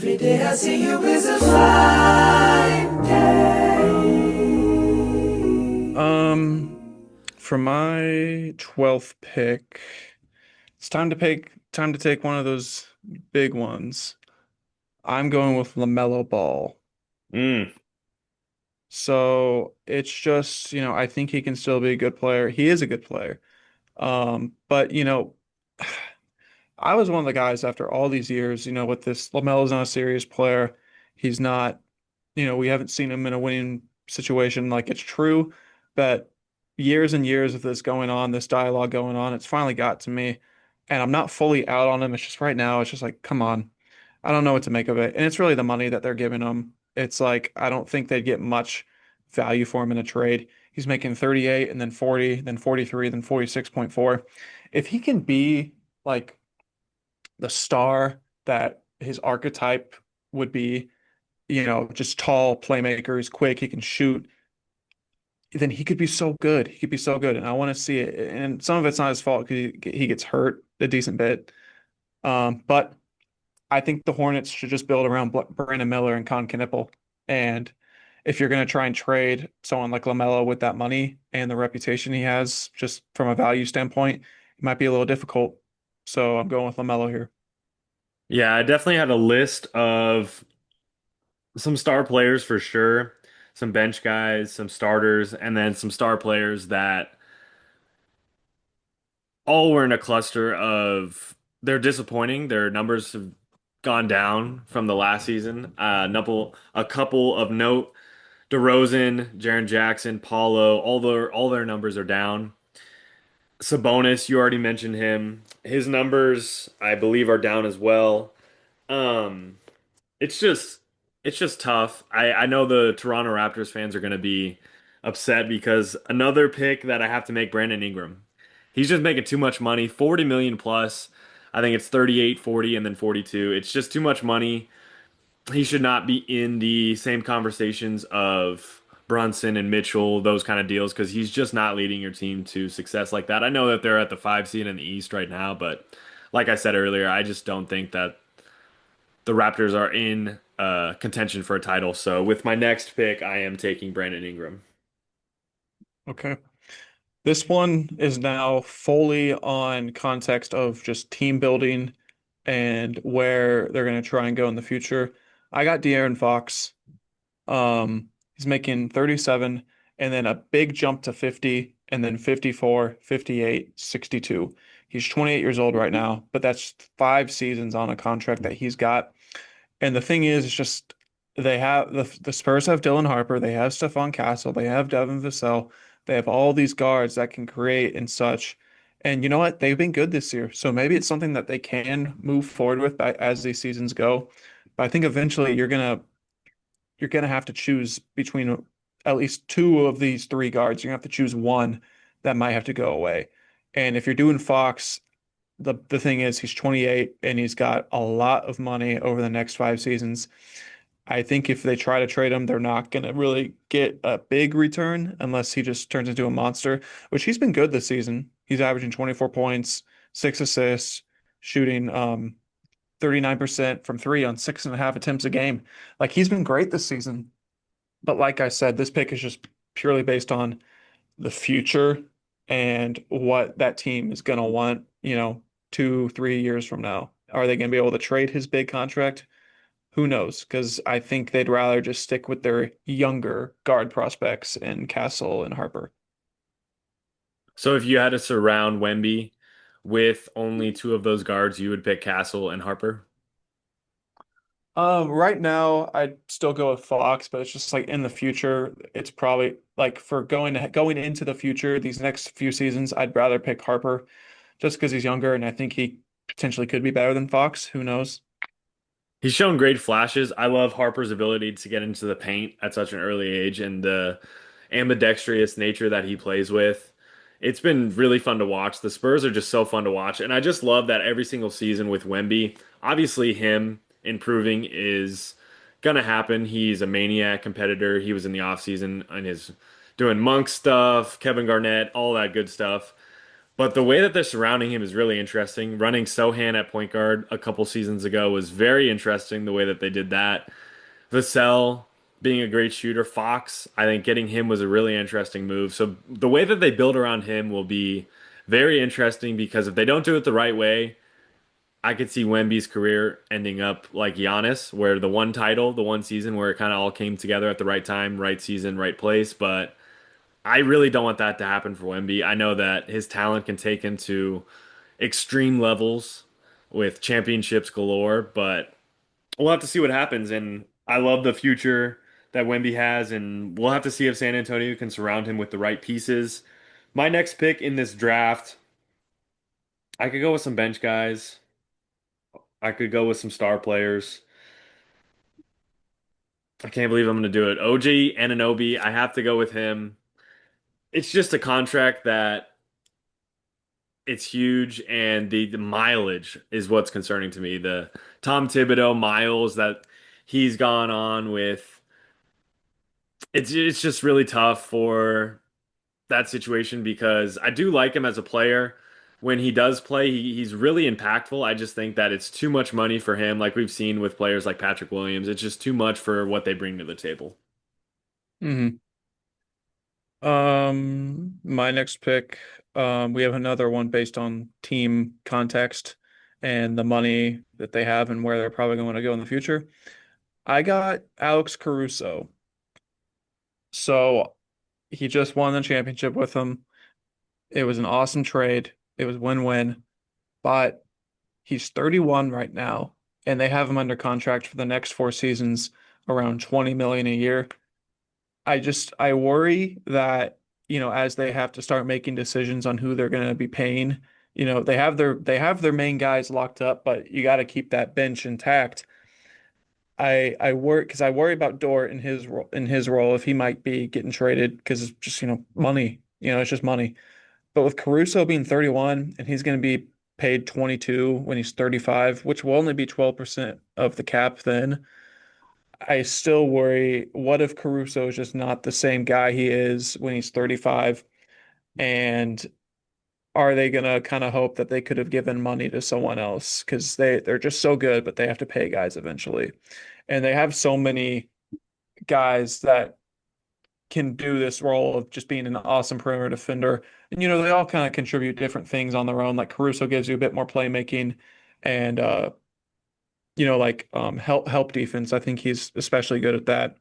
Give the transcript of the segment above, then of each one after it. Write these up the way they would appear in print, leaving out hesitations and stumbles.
Every day I see you is a fine day. For my 12th pick, it's time to take one of those big ones. I'm going with LaMelo Ball. Mm. So it's just, I think he can still be a good player. He is a good player. But I was one of the guys after all these years, with this LaMelo's not a serious player. He's not, we haven't seen him in a winning situation. Like it's true, but years and years of this going on, this dialogue going on, it's finally got to me. And I'm not fully out on him. It's just right now, it's just like, come on. I don't know what to make of it. And it's really the money that they're giving him. It's like I don't think they'd get much value for him in a trade. He's making 38 and then 40, then 43, then 46.4. If he can be like the star that his archetype would be, just tall playmaker, he's quick, he can shoot, then he could be so good. He could be so good. And I want to see it. And some of it's not his fault because he gets hurt a decent bit. But I think the Hornets should just build around Brandon Miller and Con Knipple. And if you're going to try and trade someone like LaMelo with that money and the reputation he has, just from a value standpoint, it might be a little difficult. So I'm going with LaMelo here. Yeah, I definitely had a list of some star players for sure, some bench guys, some starters, and then some star players that all were in a cluster of they're disappointing. Their numbers have gone down from the last season. A couple of note: DeRozan, Jaren Jackson, Paulo, all their numbers are down. Sabonis, you already mentioned him. His numbers, I believe, are down as well. Um, it's just it's just tough. I know the Toronto Raptors fans are going to be upset because another pick that I have to make Brandon Ingram. He's just making too much money, 40 million plus. I think it's 38, 40, and then 42. It's just too much money. He should not be in the same conversations of Brunson and Mitchell, those kind of deals, because he's just not leading your team to success like that. I know that they're at the 5 seed in the East right now, but like I said earlier, I just don't think that the Raptors are in contention for a title. So with my next pick, I am taking Brandon Ingram. Okay. This one is now fully on context of just team building and where they're going to try and go in the future. I got De'Aaron Fox. He's making 37 and then a big jump to 50 and then 54, 58, 62. He's 28 years old right now, but that's 5 seasons on a contract that he's got. And the thing is, it's just they have the Spurs have Dylan Harper, they have Stephon Castle, they have Devin Vassell, they have all these guards that can create and such. And you know what? They've been good this year. So maybe it's something that they can move forward with as these seasons go. But I think eventually you're gonna have to choose between at least two of these three guards. You're gonna have to choose one that might have to go away. And if you're doing Fox, the thing is he's 28 and he's got a lot of money over the next 5 seasons. I think if they try to trade him, they're not gonna really get a big return unless he just turns into a monster, which he's been good this season. He's averaging 24 points, 6 assists, shooting 39% from three on 6.5 attempts a game. Like he's been great this season. But like I said, this pick is just purely based on the future and what that team is going to want, 2, 3 years from now. Are they going to be able to trade his big contract? Who knows? Because I think they'd rather just stick with their younger guard prospects in Castle and Harper. So if you had to surround Wemby with only two of those guards, you would pick Castle and Harper. Right now I'd still go with Fox, but it's just like in the future, it's probably like for going into the future, these next few seasons, I'd rather pick Harper just because he's younger and I think he potentially could be better than Fox. Who knows? He's shown great flashes. I love Harper's ability to get into the paint at such an early age and the ambidextrous nature that he plays with. It's been really fun to watch. The Spurs are just so fun to watch. And I just love that every single season with Wemby, obviously him improving is gonna happen. He's a maniac competitor. He was in the offseason and is doing monk stuff, Kevin Garnett, all that good stuff. But the way that they're surrounding him is really interesting. Running Sohan at point guard a couple seasons ago was very interesting, the way that they did that. Vassell being a great shooter. Fox, I think getting him was a really interesting move. So the way that they build around him will be very interesting because if they don't do it the right way, I could see Wemby's career ending up like Giannis, where the one title, the one season where it kind of all came together at the right time, right season, right place. But I really don't want that to happen for Wemby. I know that his talent can take him to extreme levels with championships galore, but we'll have to see what happens. And I love the future that Wemby has, and we'll have to see if San Antonio can surround him with the right pieces. My next pick in this draft, I could go with some bench guys. I could go with some star players. I can't believe I'm going to do it. OG Anunoby, I have to go with him. It's just a contract that it's huge, and the mileage is what's concerning to me. The Tom Thibodeau miles that he's gone on with, it's just really tough for that situation because I do like him as a player. When he does play, he's really impactful. I just think that it's too much money for him, like we've seen with players like Patrick Williams. It's just too much for what they bring to the table. Hmm. My next pick, we have another one based on team context and the money that they have and where they're probably going to go in the future. I got Alex Caruso. So he just won the championship with them. It was an awesome trade. It was win-win, but he's 31 right now, and they have him under contract for the next 4 seasons, around 20 million a year. I worry that, as they have to start making decisions on who they're going to be paying, they have their main guys locked up, but you got to keep that bench intact. I worry about Dort in his role if he might be getting traded because it's just, money. It's just money. But with Caruso being 31 and he's going to be paid 22 when he's 35, which will only be 12% of the cap then. I still worry, what if Caruso is just not the same guy he is when he's 35? And are they gonna kind of hope that they could have given money to someone else? Because they're just so good, but they have to pay guys eventually. And they have so many guys that can do this role of just being an awesome perimeter defender. And they all kind of contribute different things on their own. Like Caruso gives you a bit more playmaking and help defense. I think he's especially good at that.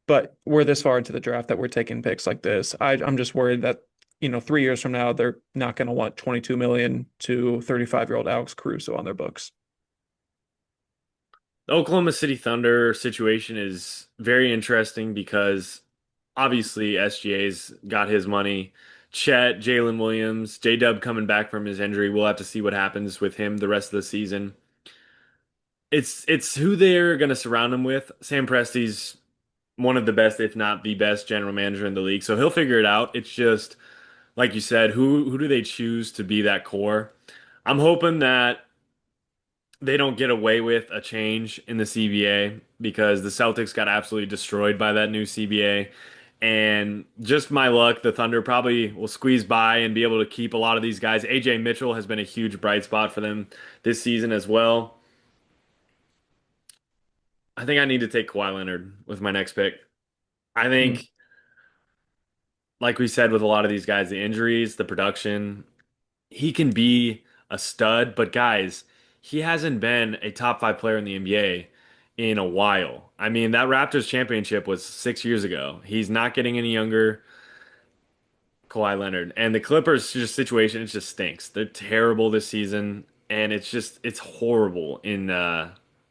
But we're this far into the draft that we're taking picks like this. I'm just worried that, 3 years from now, they're not going to want 22 million to 35-year-old Alex Caruso on their books. The Oklahoma City Thunder situation is very interesting because obviously SGA's got his money. Chet, Jalen Williams, J-Dub coming back from his injury. We'll have to see what happens with him the rest of the season. It's who they're going to surround him with. Sam Presti's one of the best, if not the best, general manager in the league, so he'll figure it out. It's just like you said, who do they choose to be that core? I'm hoping that they don't get away with a change in the CBA because the Celtics got absolutely destroyed by that new CBA. And just my luck, the Thunder probably will squeeze by and be able to keep a lot of these guys. AJ Mitchell has been a huge bright spot for them this season as well. I think I need to take Kawhi Leonard with my next pick. I Hmm. think, like we said with a lot of these guys, the injuries, the production, he can be a stud, but guys, he hasn't been a top five player in the NBA in a while. I mean, that Raptors championship was 6 years ago. He's not getting any younger, Kawhi Leonard. And the Clippers just situation, it just stinks. They're terrible this season, and it's horrible in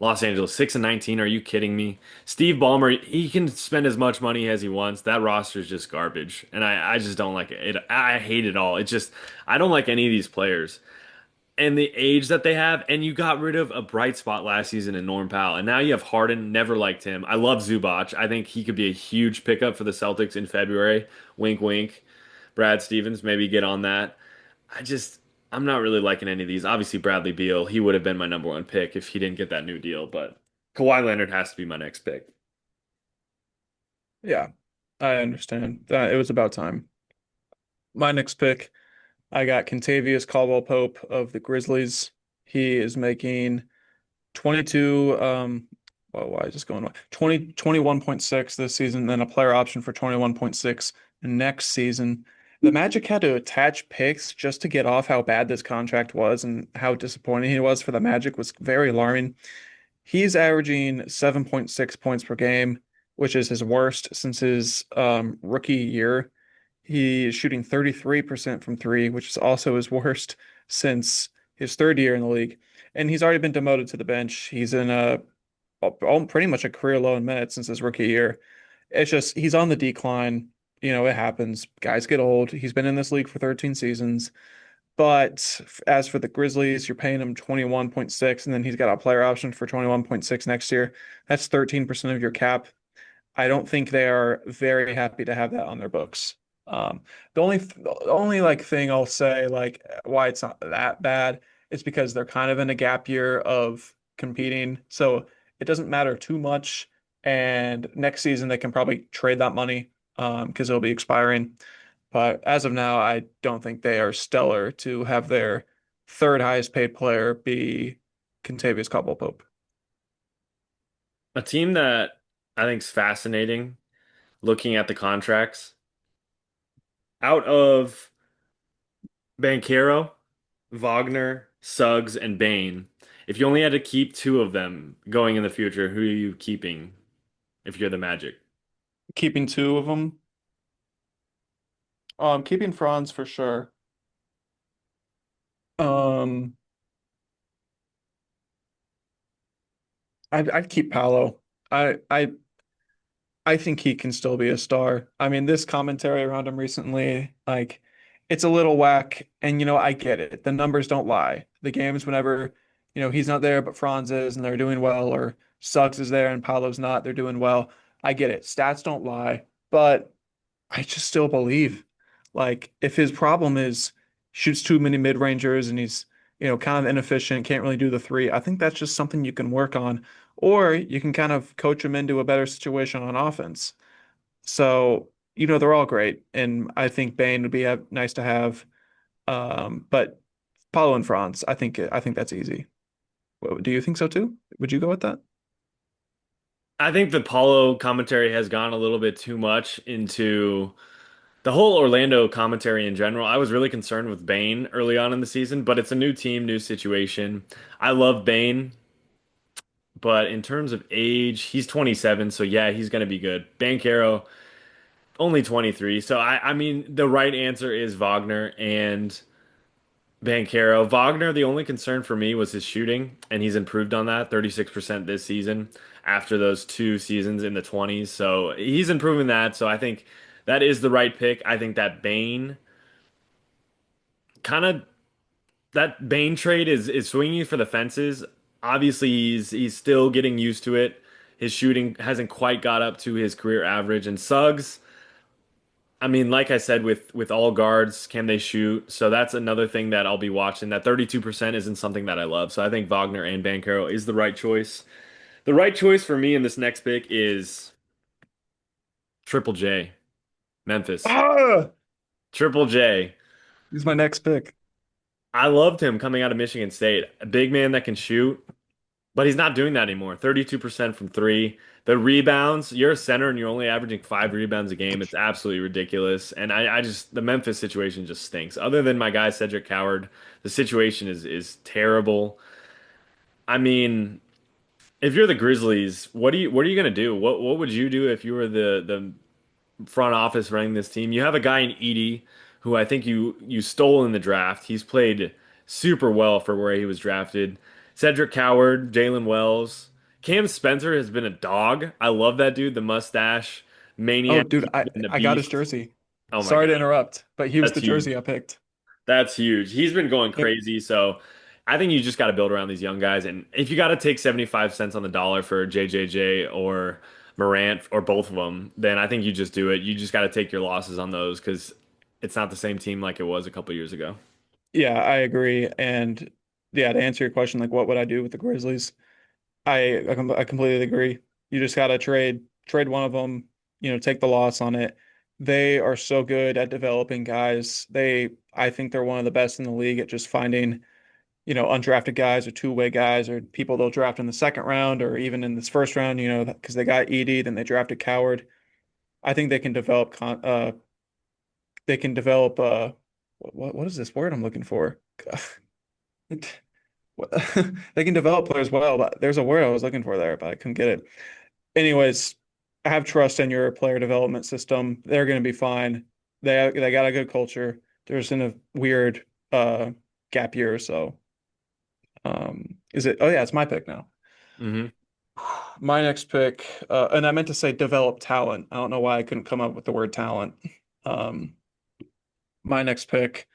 Los Angeles. 6-19, are you kidding me? Steve Ballmer, he can spend as much money as he wants. That roster is just garbage. And I just don't like it. I hate it all. It just I don't like any of these players and the age that they have, and you got rid of a bright spot last season in Norm Powell, and now you have Harden. Never liked him. I love Zubac. I think he could be a huge pickup for the Celtics in February. Wink, wink. Brad Stevens, maybe get on that. I just, I'm not really liking any of these. Obviously, Bradley Beal, he would have been my number one pick if he didn't get that new deal, but Kawhi Leonard has to be my next pick. Yeah, I understand. It was about time. My next pick. I got Contavious Caldwell-Pope of the Grizzlies. He is making 22 well, why is this going on? 21.6 this season, then a player option for 21.6 next season. The Magic had to attach picks just to get off how bad this contract was and how disappointing he was for the Magic was very alarming. He's averaging 7.6 points per game, which is his worst since his rookie year. He is shooting 33% from three, which is also his worst since his third year in the league. And he's already been demoted to the bench. He's in pretty much a career low in minutes since his rookie year. It's just he's on the decline. It happens. Guys get old. He's been in this league for 13 seasons. But as for the Grizzlies, you're paying him 21.6, and then he's got a player option for 21.6 next year. That's 13% of your cap. I don't think they are very happy to have that on their books. Um, the only like thing I'll say like why it's not that bad is because they're kind of in a gap year of competing, so it doesn't matter too much. And next season they can probably trade that money because it'll be expiring. But as of now, I don't think they are stellar to have their third highest paid player be Contavious Caldwell-Pope. A team that I think is fascinating looking at the contracts out of Banchero, Wagner, Suggs, and Bain. If you only had to keep two of them going in the future, who are you keeping if you're the Magic? Keeping two of them. Keeping Franz for sure. Um, I'd keep Paolo. I think he can still be a star. I mean, this commentary around him recently, like, it's a little whack. And, I get it. The numbers don't lie. The games, whenever, he's not there, but Franz is, and they're doing well, or Suggs is there and Paolo's not, they're doing well. I get it. Stats don't lie. But I just still believe, like, if his problem is shoots too many mid-rangers and he's, kind of inefficient, can't really do the three, I think that's just something you can work on. Or you can kind of coach him into a better situation on offense. So, they're all great. And I think Bane would be nice to have. But Paulo and Franz, I think that's easy. Do you think so too? Would you go with that? I think the Paulo commentary has gone a little bit too much into the whole Orlando commentary in general. I was really concerned with Bane early on in the season, but it's a new team, new situation. I love Bane, but in terms of age, he's 27, so yeah, he's going to be good. Banchero, only 23. So I mean, the right answer is Wagner and Banchero. Wagner, the only concern for me was his shooting, and he's improved on that 36% this season after those two seasons in the 20s. So he's improving that. So I think that is the right pick. I think that Bane kind of that Bane trade is swinging for the fences. Obviously, he's still getting used to it. His shooting hasn't quite got up to his career average. And Suggs, I mean, like I said, with all guards, can they shoot? So that's another thing that I'll be watching. That 32% isn't something that I love. So I think Wagner and Banchero is the right choice. The right choice for me in this next pick is Triple J, Memphis. Ah, Triple J. he's my next pick. I loved him coming out of Michigan State. A big man that can shoot, but he's not doing that anymore. 32% from three. The rebounds, you're a center and you're only averaging 5 rebounds a game. It's absolutely ridiculous. And I just, the Memphis situation just stinks. Other than my guy, Cedric Coward, the situation is terrible. I mean, if you're the Grizzlies, what are you gonna do? What would you do if you were the front office running this team? You have a guy in Edie who I think you stole in the draft. He's played super well for where he was drafted. Cedric Coward, Jalen Wells, Cam Spencer has been a dog. I love that dude, the mustache Oh, maniac. dude, He's I been a I got his beast. jersey. Oh my Sorry God, to interrupt, but he was that's the huge. jersey I picked. That's huge. He's been going Yep. crazy. So I think you just got to build around these young guys. And if you got to take 75 cents on the dollar for JJJ or Morant or both of them, then I think you just do it. You just got to take your losses on those because it's not the same team like it was a couple years ago. Yeah, I agree. And yeah, to answer your question, like what would I do with the Grizzlies? I completely agree. You just gotta trade one of them, take the loss on it. They are so good at developing guys. I think they're one of the best in the league at just finding, undrafted guys or two-way guys or people they'll draft in the second round or even in this first round, because they got Edie, then they drafted Coward. I think they can develop what is this word I'm looking for? They can develop players well, but there's a word I was looking for there, but I couldn't get it. Anyways, I have trust in your player development system. They're going to be fine. They got a good culture. They're just in a weird gap year or so. Is it? Oh yeah, it's my pick now. Hmm. My next pick, and I meant to say develop talent. I don't know why I couldn't come up with the word talent. Um, my next pick,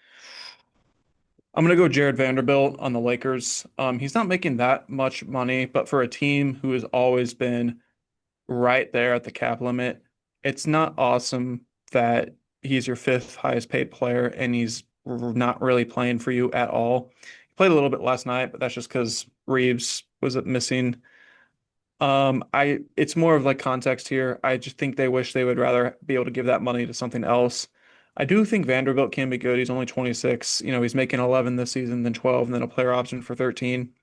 I'm gonna go Jared Vanderbilt on the Lakers. He's not making that much money, but for a team who has always been right there at the cap limit, it's not awesome that he's your fifth highest paid player and he's not really playing for you at all. He played a little bit last night, but that's just because Reeves was missing. It's more of like context here. I just think they wish they would rather be able to give that money to something else. I do think Vanderbilt can be good. He's only 26. He's making 11 this season, then 12, and then a player option for 13.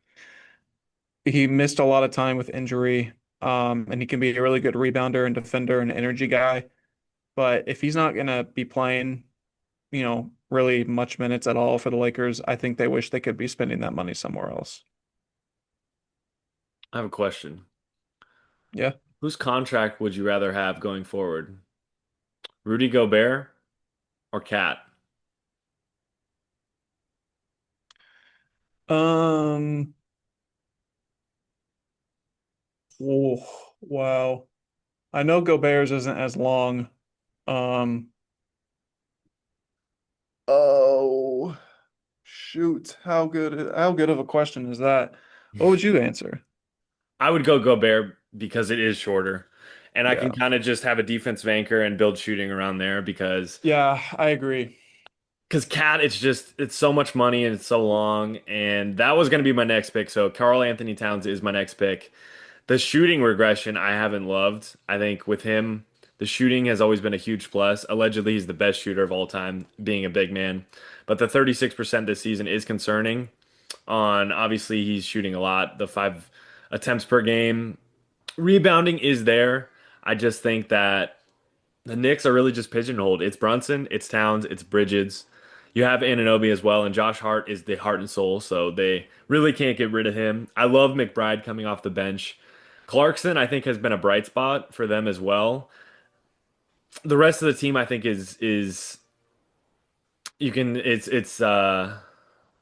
He missed a lot of time with injury, and he can be a really good rebounder and defender and energy guy. But if he's not gonna be playing, really much minutes at all for the Lakers, I think they wish they could be spending that money somewhere else. I have a question. Yeah. Whose contract would you rather have going forward? Rudy Gobert or Cat? Um. Oh, wow. I know Gobert's isn't as long. Um. Oh, shoot. How good of a question is that? What would you answer? I would go Gobert because it is shorter. And I can Yeah. kind of just have a defensive anchor and build shooting around there Yeah, I agree. because Cat, it's so much money and it's so long. And that was going to be my next pick. So Karl Anthony Towns is my next pick. The shooting regression I haven't loved. I think with him, the shooting has always been a huge plus. Allegedly, he's the best shooter of all time, being a big man. But the 36% this season is concerning. On obviously, he's shooting a lot, the 5 attempts per game. Rebounding is there. I just think that the Knicks are really just pigeonholed. It's Brunson, it's Towns, it's Bridges. You have Anunoby as well, and Josh Hart is the heart and soul, so they really can't get rid of him. I love McBride coming off the bench. Clarkson, I think, has been a bright spot for them as well. The rest of the team, I think, is you can it's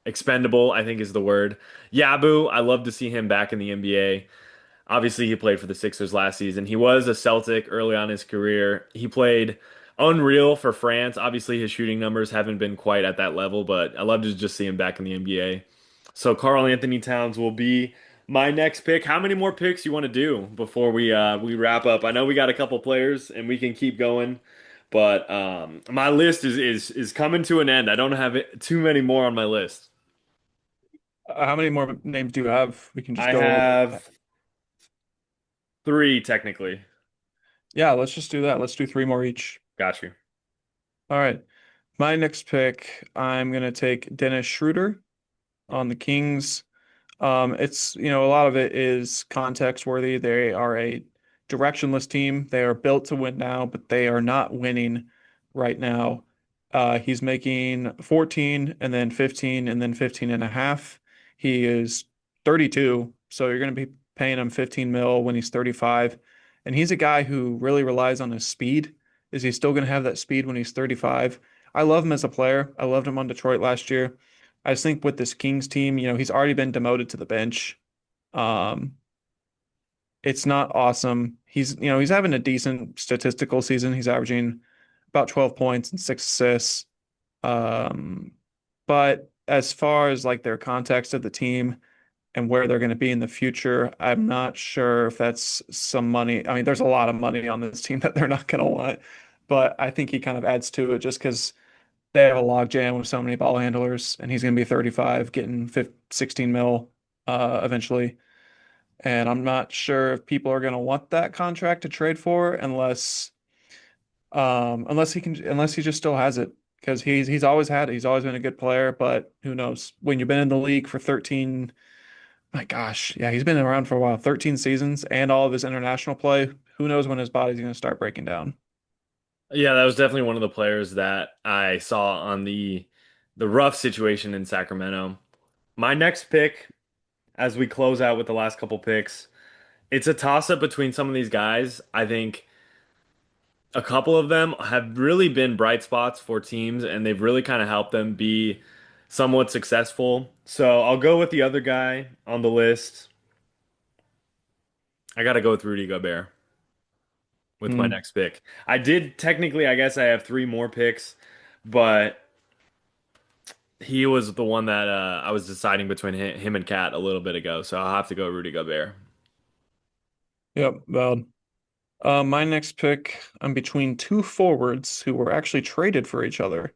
expendable, I think is the word. Yabu, I love to see him back in the NBA. Obviously, he played for the Sixers last season. He was a Celtic early on in his career. He played unreal for France. Obviously, his shooting numbers haven't been quite at that level, but I love to just see him back in the NBA. So Karl Anthony Towns will be my next pick. How many more picks you want to do before we wrap up? I know we got a couple players and we can keep going, but my list is coming to an end. I don't have too many more on my list. How many more names do you have? We can just I go over them. have three technically. Yeah, let's just do that. Let's do three more each. Got you. All right. My next pick, I'm gonna take Dennis Schroeder on the Kings. It's, a lot of it is context worthy. They are a directionless team. They are built to win now, but they are not winning right now. He's making 14 and then 15 and then 15 and a half. He is 32, so you're going to be paying him 15 mil when he's 35. And he's a guy who really relies on his speed. Is he still going to have that speed when he's 35? I love him as a player. I loved him on Detroit last year. I just think with this Kings team, he's already been demoted to the bench. Um, it's not awesome. He's having a decent statistical season. He's averaging about 12 points and 6 assists. Um, but as far as like their context of the team and where they're going to be in the future, I'm not sure if that's some money. I mean, there's a lot of money on this team that they're not going to want, but I think he kind of adds to it just because they have a log jam with so many ball handlers, and he's going to be 35, getting 16 mil eventually. And I'm not sure if people are going to want that contract to trade for unless Unless he just still has it, because he's always had it. He's always been a good player, but who knows? When you've been in the league for 13, my gosh, yeah, he's been around for a while, 13 seasons and all of his international play. Who knows when his body's going to start breaking down? Yeah, that was definitely one of the players that I saw on the rough situation in Sacramento. My next pick, as we close out with the last couple picks, it's a toss-up between some of these guys. I think a couple of them have really been bright spots for teams, and they've really kind of helped them be somewhat successful. So I'll go with the other guy on the list. I got to go with Rudy Gobert with my Hmm. next pick. I did technically, I guess I have three more picks, but he was the one that I was deciding between him and Cat a little bit ago. So I'll have to go Rudy Gobert. Yep, valid. My next pick, I'm between two forwards who were actually traded for each other.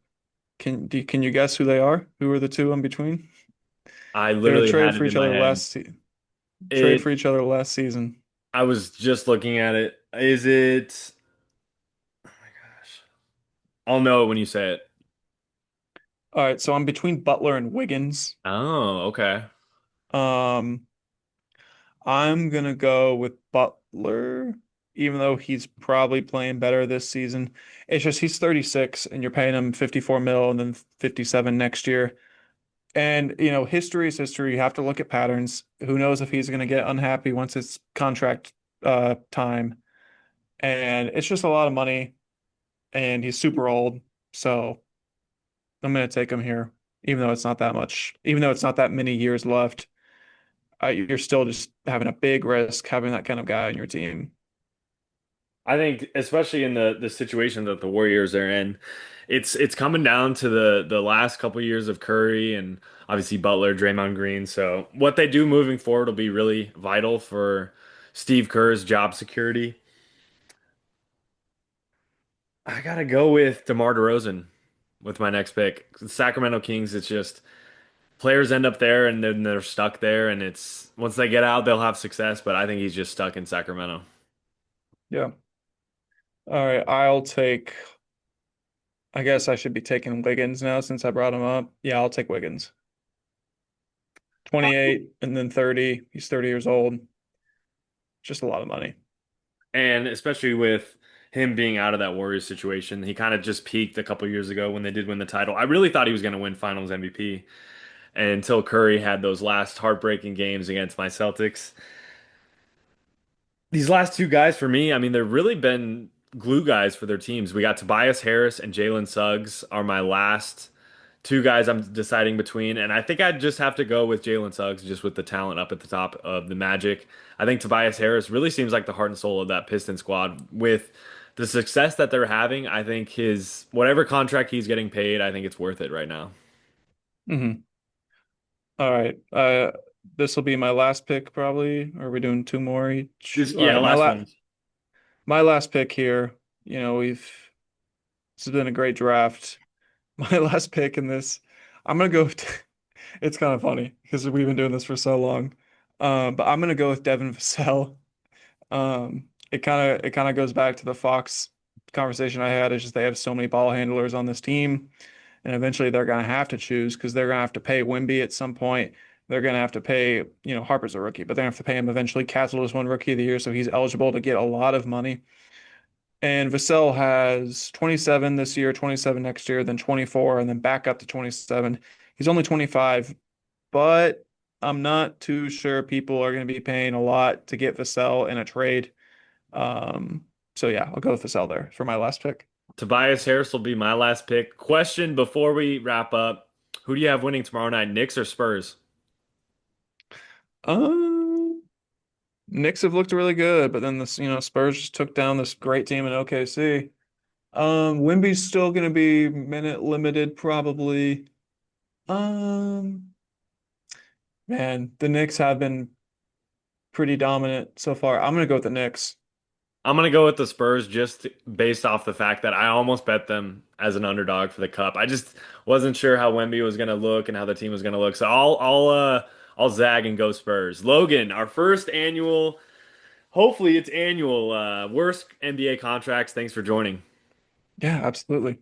Can you guess who they are? Who are the two I'm between? I They were literally traded had for it in each my other head. trade It. for each other last season. I was just looking at it. Is it? Oh my gosh. I'll know it when you say it. All right, so I'm between Butler and Wiggins. Oh, okay. Um, I'm gonna go with Butler, even though he's probably playing better this season. It's just he's 36 and you're paying him 54 mil and then 57 next year. And history is history. You have to look at patterns. Who knows if he's gonna get unhappy once it's contract time. And it's just a lot of money and he's super old. So I'm gonna take him here, even though it's not that much, even though it's not that many years left. You're still just having a big risk having that kind of guy on your team. I think, especially in the situation that the Warriors are in, it's coming down to the last couple years of Curry and obviously Butler, Draymond Green. So what they do moving forward will be really vital for Steve Kerr's job security. I gotta go with DeMar DeRozan with my next pick. The Sacramento Kings, it's just players end up there and then they're stuck there, and it's once they get out, they'll have success. But I think he's just stuck in Sacramento. Yeah. All right. I guess I should be taking Wiggins now since I brought him up. Yeah, I'll take Wiggins. 28 and then 30. He's 30 years old. Just a lot of money. And especially with him being out of that Warriors situation, he kind of just peaked a couple years ago when they did win the title. I really thought he was going to win Finals MVP, and until Curry had those last heartbreaking games against my Celtics. These last two guys for me, I mean, they've really been glue guys for their teams. We got Tobias Harris and Jalen Suggs are my last two guys I'm deciding between, and I think I'd just have to go with Jalen Suggs just with the talent up at the top of the Magic. I think Tobias Harris really seems like the heart and soul of that Piston squad. With the success that they're having, I think his whatever contract he's getting paid, I think it's worth it right now. Hmm. All right. This will be my last pick probably. Are we doing two more each? This, All yeah, right, last one. my last pick here. We've this has been a great draft. My last pick in this, I'm gonna go with, it's kind of funny because we've been doing this for so long. But I'm gonna go with Devin Vassell. It kind of goes back to the Fox conversation I had. It's just they have so many ball handlers on this team, and eventually they're gonna have to choose because they're gonna have to pay Wimby at some point. They're gonna have to pay, Harper's a rookie, but they're gonna have to pay him eventually. Castle is one rookie of the year, so he's eligible to get a lot of money. And Vassell has 27 this year, 27 next year, then 24, and then back up to 27. He's only 25, but I'm not too sure people are going to be paying a lot to get Vassell in a trade. So yeah, I'll go with Vassell there for my last pick. Tobias Harris will be my last pick. Question before we wrap up: who do you have winning tomorrow night, Knicks or Spurs? Um, Knicks have looked really good, but then Spurs just took down this great team in OKC. Wimby's still going to be minute limited probably. Um, Man, the Knicks have been pretty dominant so far. I'm gonna go with the Knicks. I'm gonna go with the Spurs just based off the fact that I almost bet them as an underdog for the cup. I just wasn't sure how Wemby was gonna look and how the team was gonna look. So I'll zag and go Spurs. Logan, our first annual, hopefully it's annual, worst NBA contracts. Thanks for joining. Yeah, absolutely.